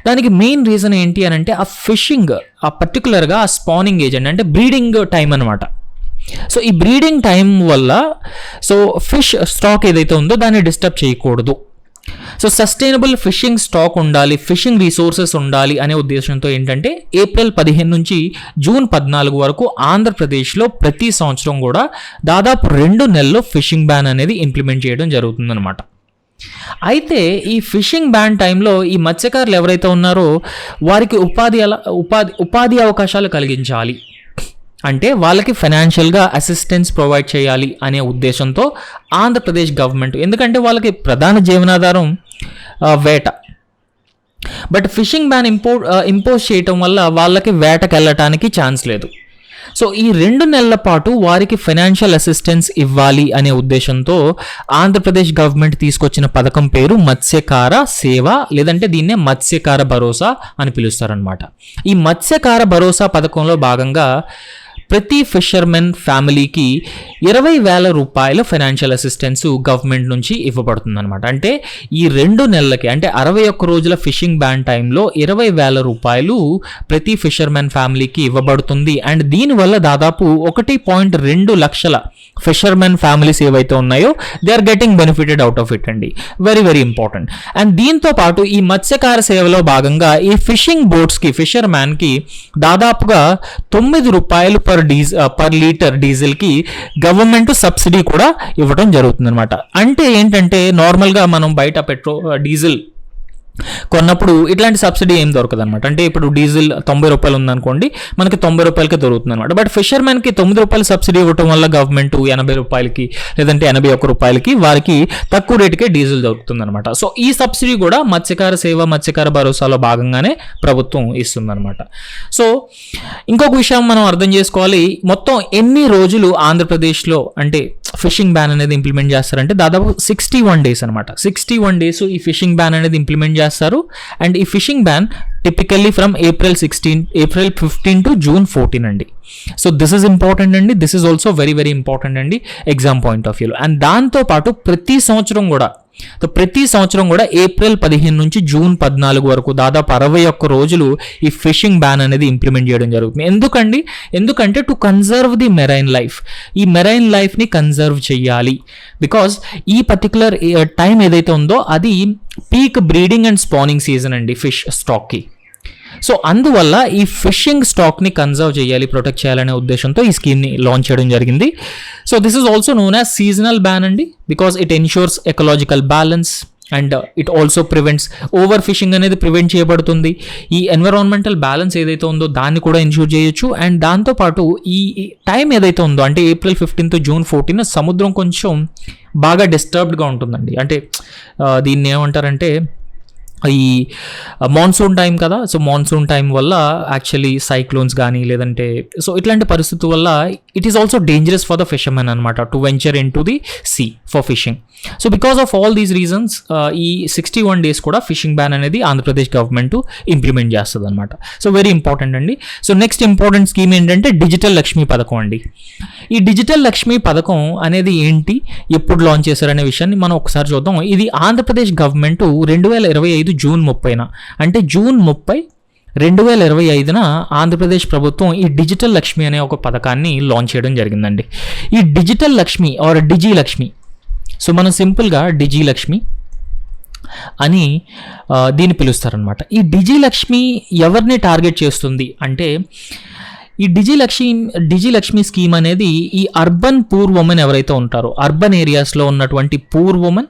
దానికి మెయిన్ రీజన్ ఏంటి అని అంటే ఆ ఫిషింగ్, ఆ పర్టికులర్గా ఆ స్పానింగ్ ఏజ్ అంటే బ్రీడింగ్ టైం అనమాట. సో ఈ బ్రీడింగ్ టైం వల్ల సో ఫిష్ స్టాక్ ఏదైతే ఉందో దాన్ని డిస్టర్బ్ చేయకూడదు. సో సస్టైనబుల్ ఫిషింగ్ స్టాక్ ఉండాలి, ఫిషింగ్ రిసోర్సెస్ ఉండాలి అనే ఉద్దేశంతో ఏంటంటే April 15 నుంచి June 14 వరకు ఆంధ్రప్రదేశ్లో ప్రతి సంవత్సరం కూడా దాదాపు 2 నెలలు ఫిషింగ్ బ్యాన్ అనేది ఇంప్లిమెంట్ చేయడం జరుగుతుందన్నమాట. అయితే ఈ ఫిషింగ్ బ్యాన్ టైంలో ఈ మత్స్యకారులు ఎవరైతే ఉన్నారో వారికి ఉపాధి అవకాశాలు కలిగించాలి, అంటే వాళ్ళకి ఫైనాన్షియల్గా అసిస్టెన్స్ ప్రొవైడ్ చేయాలి అనే ఉద్దేశంతో ఆంధ్రప్రదేశ్ గవర్నమెంట్, ఎందుకంటే వాళ్ళకి ప్రధాన జీవనాధారం వేట, బట్ ఫిషింగ్ బ్యాన్ ఇంపోజ్ చేయటం వల్ల వాళ్ళకి వేటకి వెళ్ళటానికి ఛాన్స్ లేదు. సో ఈ 2 నెలల పాటు వారికి ఫైనాన్షియల్ అసిస్టెన్స్ ఇవ్వాలి అనే ఉద్దేశంతో ఆంధ్రప్రదేశ్ గవర్నమెంట్ తీసుకొచ్చిన పథకం పేరు మత్స్యకార సేవ, లేదంటే దీన్నే మత్స్యకార భరోసా అని పిలుస్తారనమాట. ఈ మత్స్యకార భరోసా పథకంలో భాగంగా ప్రతి ఫిషర్మెన్ ఫ్యామిలీకి 20,000 రూపాయల ఫైనాన్షియల్ అసిస్టెన్స్ గవర్నమెంట్ నుంచి ఇవ్వబడుతుంది అనమాట. అంటే ఈ 2 నెలలకి అంటే 61 రోజుల ఫిషింగ్ బ్యాన్ టైంలో 20,000 రూపాయలు ప్రతి ఫిషర్మెన్ ఫ్యామిలీకి ఇవ్వబడుతుంది. అండ్ దీనివల్ల దాదాపు 1.2 లక్షల ఫిషర్మెన్ ఫ్యామిలీస్ ఏవైతే ఉన్నాయో they are getting benefited out of it అండి. Very very important. అండ్ దీంతో పాటు ఈ మత్స్యకార సేవలో భాగంగా ఈ ఫిషింగ్ బోట్స్కి ఫిషర్మ్యాన్కి దాదాపుగా 9 రూపాయలు పర్ లీటర్ డీజిల్కి గవర్నమెంట్ సబ్సిడీ కూడా ఇవ్వడం జరుగుతుంది అనమాట. అంటే ఏంటంటే నార్మల్గా మనం బయట డీజిల్ కొన్నప్పుడు ఇట్లాంటి సబ్సిడీ ఏం దొరకదు అనమాట. అంటే ఇప్పుడు డీజిల్ 90 రూపాయలు ఉందనుకోండి, మనకి 90 రూపాయలకే దొరుకుతుంది అనమాట. బట్ ఫిషర్మెన్కి 9 రూపాయలు సబ్సిడీ ఇవ్వడం వల్ల గవర్నమెంట్ 80 రూపాయలకి లేదంటే 81 రూపాయలకి వారికి తక్కువ రేటుకే డీజిల్ దొరుకుతుంది అనమాట. సో ఈ సబ్సిడీ కూడా మత్స్యకార సేవ, మత్స్యకార భరోసాలో భాగంగానే ప్రభుత్వం ఇస్తుంది అనమాట. సో ఇంకొక విషయం మనం అర్థం చేసుకోవాలి, మొత్తం ఎన్ని రోజులు ఆంధ్రప్రదేశ్లో అంటే ఫిషింగ్ బ్యాన్ అనేది ఇంప్లిమెంట్ చేస్తారంటే దాదాపు 61 డేస్ అనమాట. 61 డేస్ ఈ ఫిషింగ్ బ్యాన్ అనేది ఇంప్లిమెంట్ చేస్తారు. అండ్ ఈ fishing ban typically from April 15 to June 14 అండి. సో దిస్ ఇస్ ఇంపార్టెంట్ అండి, this is also very very important అండి ఎగ్జామ్ పాయింట్ ఆఫ్ వ్యూలో. అండ్ దాంతోపాటు ప్రతి సంవత్సరం కూడా April 15 నుంచి June 14 వరకు దాదాపు 61 రోజులు ఈ ఫిషింగ్ బ్యాన్ అనేది ఇంప్లిమెంట్ చేయడం జరుగుతుంది. ఎందుకంటే to conserve the marine life, ఈ మెరైన్ లైఫ్ని కన్జర్వ్ చేయాలి. బికాస్ ఈ పర్టికులర్ టైం ఏదైతే ఉందో అది peak breeding and spawning season అండి ఫిష్ స్టాక్కి. సో అందువల్ల ఈ ఫిషింగ్ స్టాక్ని కన్జర్వ్ చేయాలి, ప్రొటెక్ట్ చేయాలనే ఉద్దేశంతో ఈ స్కీమ్ని లాంచ్ చేయడం జరిగింది. So this is also known as seasonal ban అండి, because it ensures ecological balance and it also prevents over fishing అనేది ప్రివెంట్ చేయబడుతుంది. ఈ ఎన్విరాన్మెంటల్ బ్యాలెన్స్ ఏదైతే ఉందో దాన్ని కూడా ఎన్ష్యూర్ చేయొచ్చు. అండ్ దాంతోపాటు ఈ టైం ఏదైతే ఉందో అంటే April 15 to June 14 సముద్రం కొంచెం బాగా డిస్టర్బ్డ్గా ఉంటుందండి. అంటే దీన్ని ఏమంటారంటే ఈ మాన్సూన్ టైం కదా, సో మాన్సూన్ టైం వల్ల యాక్చువల్లీ సైక్లోన్స్ కానీ లేదంటే సో ఇట్లాంటి పరిస్థితి వల్ల it is also dangerous for the fishermen అనమాట to venture into the sea for fishing. So because of all these reasons ఈ 61 డేస్ కూడా ఫిషింగ్ బ్యాన్ అనేది ఆంధ్రప్రదేశ్ గవర్నమెంట్ ఇంప్లిమెంట్ చేస్తుంది అనమాట. సో వెరీ ఇంపార్టెంట్ అండి. సో నెక్స్ట్ ఇంపార్టెంట్ స్కీమ్ ఏంటంటే డిజిటల్ లక్ష్మీ పథకం అండి. ఈ డిజిటల్ లక్ష్మీ పథకం అనేది ఏంటి, ఎప్పుడు లాంచ్ చేశారనే విషయాన్ని మనం ఒకసారి చూద్దాం. ఇది ఆంధ్రప్రదేశ్ గవర్నమెంట్ 2025 June 30 అంటే June 30, 2025 ఆంధ్రప్రదేశ్ ప్రభుత్వం ఈ డిజిటల్ లక్ష్మి అనే ఒక పథకాన్ని లాంచ్ చేయడం జరిగిందండి. ఈ digital Lakshmi or digi Lakshmi, so మనం సింపుల్గా డిజి లక్ష్మి అని దీన్ని పిలుస్తారనమాట. ఈ డిజిలక్ష్మి ఎవరిని టార్గెట్ చేస్తుంది అంటే ఈ డిజిలక్ష్మి స్కీమ్ అనేది ఈ అర్బన్ పూర్ ఉమెన్ ఎవరైతే ఉంటారో, అర్బన్ ఏరియాస్లో ఉన్నటువంటి పూర్ ఉమెన్,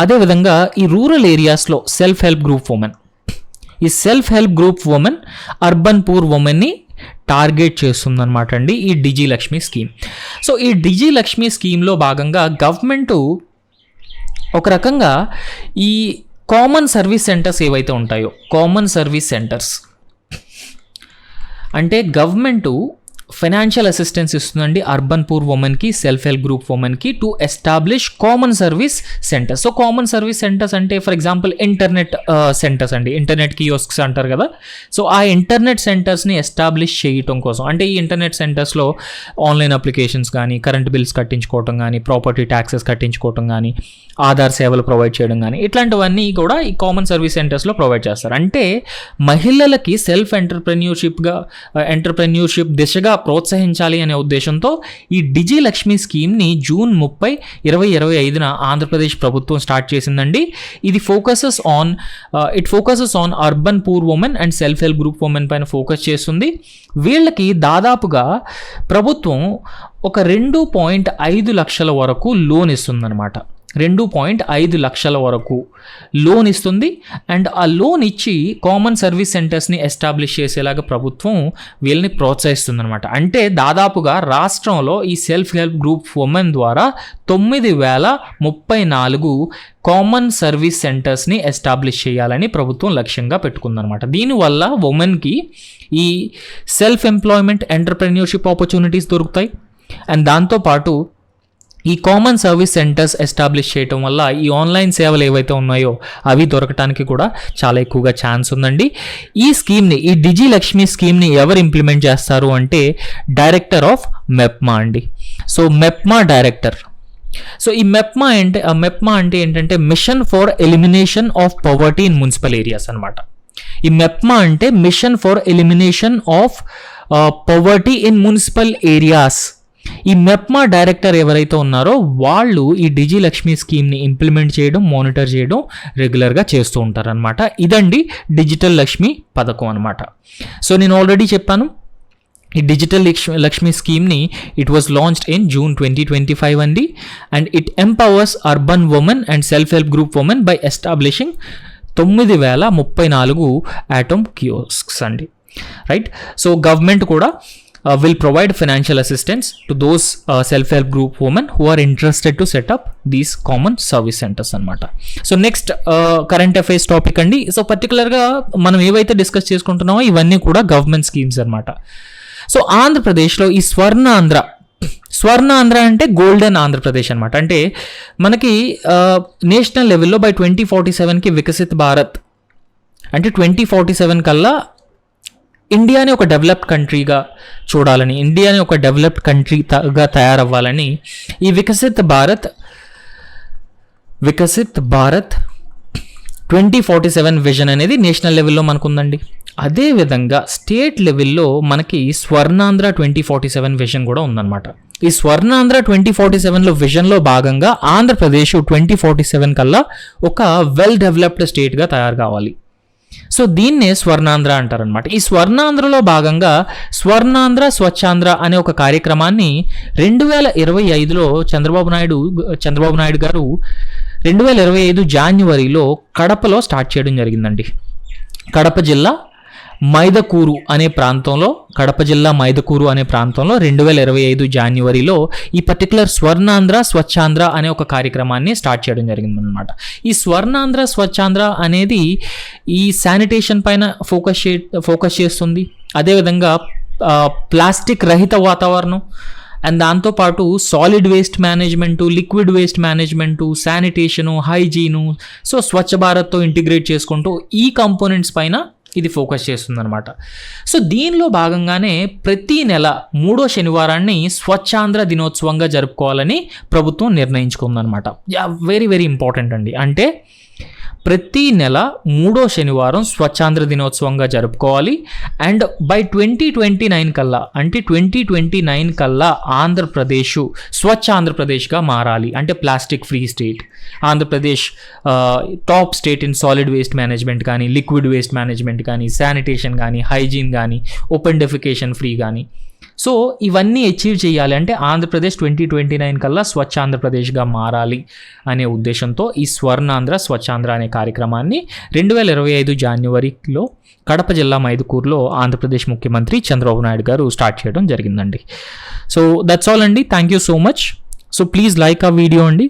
అదేవిధంగా ఈ రూరల్ ఏరియాస్లో సెల్ఫ్ హెల్ప్ గ్రూప్ ఉమెన్, ఈ self help group women urban poor ఉమెన్ని టార్గెట్ చేస్తుందన్నమాట అండి ఈ డిజిలక్ష్మి స్కీమ్. సో ఈ డిజిలక్ష్మి స్కీమ్లో భాగంగా గవర్నమెంటు ఒక రకంగా ఈ కామన్ సర్వీస్ సెంటర్స్ ఏవైతే ఉంటాయో, కామన్ సర్వీస్ సెంటర్స్ అంటే గవర్నమెంటు ఫైనాన్షియల్ అసిస్టెన్స్ ఇస్తుందండి అర్బన్ పూర్ ఉమెన్కి, సెల్ఫ్ హెల్ప్ గ్రూప్ ఉమెన్కి to establish common service centres. So common service centres అంటే ఫర్ ఎగ్జాంపుల్ ఇంటర్నెట్ సెంటర్స్ అండి, ఇంటర్నెట్ కియోస్క్స్ అంటారు కదా. సో ఆ ఇంటర్నెట్ సెంటర్స్ని ఎస్టాబ్లిష్ చేయటం కోసం, అంటే ఈ ఇంటర్నెట్ సెంటర్స్లో ఆన్లైన్ అప్లికేషన్స్ కానీ, కరెంట్ బిల్స్ కట్టించుకోవటం కానీ, ప్రాపర్టీ ట్యాక్సెస్ కట్టించుకోవటం కానీ, ఆధార్ సేవలు ప్రొవైడ్ చేయడం కానీ, ఇట్లాంటివన్నీ కూడా ఈ కామన్ సర్వీస్ సెంటర్స్లో ప్రొవైడ్ చేస్తారు. అంటే మహిళలకి సెల్ఫ్ ఎంటర్ప్రెన్యూర్షిప్ దిశగా ప్రోత్సహించాలి అనే ఉద్దేశంతో ఈ డిజిలక్ష్మి స్కీమ్ని జూన్ 30, 2025 ఆంధ్రప్రదేశ్ ప్రభుత్వం స్టార్ట్ చేసిందండి. ఇది focuses on urban poor women and self help group women పైన ఫోకస్ చేస్తుంది. వీళ్ళకి దాదాపుగా ప్రభుత్వం ఒక 2.5 లక్షల వరకు లోన్ ఇస్తుందన్నమాట. 2.5 లక్షల వరకు లోన్ ఇస్తుంది. అండ్ ఆ లోన్ ఇచ్చి కామన్ సర్వీస్ సెంటర్స్ని ఎస్టాబ్లిష్ చేసేలాగా ప్రభుత్వం వీళ్ళని ప్రోత్సహిస్తుంది అనమాట. అంటే దాదాపుగా రాష్ట్రంలో ఈ సెల్ఫ్ హెల్ప్ గ్రూప్ ఉమెన్ ద్వారా 9,034 కామన్ సర్వీస్ సెంటర్స్ని ఎస్టాబ్లిష్ చేయాలని ప్రభుత్వం లక్ష్యంగా పెట్టుకుందనమాట. దీనివల్ల ఉమెన్కి ఈ సెల్ఫ్ ఎంప్లాయ్మెంట్, ఎంటర్ప్రెన్యూర్షిప్ ఆపర్చునిటీస్ దొరుకుతాయి. అండ్ దాంతోపాటు ఈ కామన్ సర్వీస్ సెంటర్స్ ఎస్టాబ్లిష్ చేయటం వల్ల ఈ ఆన్లైన్ సేవలు ఏవైతే ఉన్నాయో అవి దొరకటానికి కూడా చాలా ఎక్కువగా ఛాన్స్ ఉందండి. ఈ స్కీమ్ని, ఈ డిజిలక్ష్మి స్కీమ్ని ఎవరు ఇంప్లిమెంట్ చేస్తారు అంటే డైరెక్టర్ ఆఫ్ మెప్మా అండి. So MEPMA director. సో ఈ మెప్మా అంటే ఏంటంటే mission for elimination of poverty in municipal areas అనమాట. ఈ మెప్మా అంటే mission for elimination of poverty in municipal areas. ఈ మెప్మా డైరెక్టర్ ఎవరైతే ఉన్నారో వాళ్ళు ఈ డిజిలక్ష్మి స్కీమ్ని ఇంప్లిమెంట్ చేయడం, మానిటర్ చేయడం రెగ్యులర్గా చేస్తూ ఉంటారనమాట. ఇదండి డిజిటల్ లక్ష్మి పథకం అనమాట. సో నేను ఆల్రెడీ చెప్పాను, ఈ డిజిటల్ లక్ష్మి స్కీమ్ని it was launched in June 2025 అండి. And it empowers urban women and self help group women by establishing 9,034 atom kiosks అండి. రైట్. సో గవర్నమెంట్ కూడా will provide financial assistance to those self-help group women who are interested to set up these common service centers అన్నమాట. So next current affairs topic అండి. సో పర్టికులర్గా మనం ఏవైతే డిస్కస్ చేసుకుంటున్నామో ఇవన్నీ కూడా గవర్నమెంట్ స్కీమ్స్ అనమాట. సో ఆంధ్రప్రదేశ్లో ఈ స్వర్ణాంధ్ర అంటే గోల్డెన్ ఆంధ్రప్రదేశ్ అనమాట. అంటే మనకి నేషనల్ లెవెల్లో బై 2047కి వికసిత్ భారత్ అంటే 2047 కల్లా ఇండియాని ఒక డెవలప్డ్ కంట్రీగా చూడాలని, ఇండియాని ఒక డెవలప్డ్ కంట్రీగా తయారవ్వాలని ఈ వికసిత్ భారత్ 2047 విజన్ అనేది నేషనల్ లెవెల్లో మనకు ఉందండి. అదేవిధంగా స్టేట్ లెవెల్లో మనకి స్వర్ణాంధ్ర 2047 విజన్ కూడా ఉందన్నమాట. ఈ స్వర్ణాంధ్ర 2047లో విజన్లో భాగంగా ఆంధ్రప్రదేశ్ 2047 కల్లా ఒక వెల్ డెవలప్డ్ స్టేట్గా తయారు కావాలి. సో దీన్నే స్వర్ణాంధ్ర అంటారనమాట. ఈ స్వర్ణాంధ్రలో భాగంగా స్వర్ణాంధ్ర స్వచ్ఛాంధ్ర అనే ఒక కార్యక్రమాన్ని 2025లో చంద్రబాబు నాయుడు గారు 2025 జాన్యువరిలో కడపలో స్టార్ట్ చేయడం జరిగిందండి. కడప జిల్లా మైదకూరు అనే ప్రాంతంలో 2025 జాన్యువరిలో ఈ పర్టికులర్ స్వర్ణాంధ్ర స్వచ్ఛాంధ్ర అనే ఒక కార్యక్రమాన్ని స్టార్ట్ చేయడం జరిగిందనమాట. ఈ స్వర్ణాంధ్ర స్వచ్ఛాంధ్ర అనేది ఈ శానిటేషన్ పైన ఫోకస్ చేస్తుంది. అదేవిధంగా ప్లాస్టిక్ రహిత వాతావరణం అండ్ దాంతోపాటు solid waste management, liquid waste management, sanitation, hygiene, so Swachh భారత్తో ఇంటిగ్రేట్ చేసుకుంటూ ఈ కంపోనెంట్స్ పైన ఇది ఫోకస్ చేస్తుందన్నమాట. సో దీనిలో భాగంగానే ప్రతి నెల 3వ శనివారాన్ని స్వచ్ఛాంధ్ర దినోత్సవంగా జరుపుకోవాలని ప్రభుత్వం నిర్ణయించుకుందనమాట. వెరీ వెరీ ఇంపార్టెంట్ అండి. అంటే ప్రతి నెల 3వ శనివారం స్వచ్ఛాంధ్ర దినోత్సవంగా జరుపుకోవాలి. అండ్ బై 2029 కల్లా, అంటే 2029 కల్లా ఆంధ్రప్రదేశ్ స్వచ్ఛ ఆంధ్రప్రదేశ్గా మారాలి. అంటే plastic free state. Andhra Pradesh top state in solid waste management కానీ, లిక్విడ్ వేస్ట్ మేనేజ్మెంట్ కానీ, శానిటేషన్ కానీ, హైజీన్ కానీ, ఓపెన్ డెఫికేషన్ ఫ్రీ కానీ. సో ఇవన్నీ అచీవ్ చేయాలి అంటే ఆంధ్రప్రదేశ్ 2029 కల్లా స్వచ్ఛ ఆంధ్రప్రదేశ్గా మారాలి అనే ఉద్దేశంతో ఈ స్వర్ణాంధ్ర స్వచ్ఛాంధ్ర అనే కార్యక్రమాన్ని 2025 జనవరిలో కడప జిల్లా మైదుకూరులో ఆంధ్రప్రదేశ్ ముఖ్యమంత్రి చంద్రబాబు నాయుడు గారు స్టార్ట్ చేయడం జరిగిందండి. సో దట్స్ ఆల్ అండి. Thank you so much. So please like ఆ వీడియో అండి.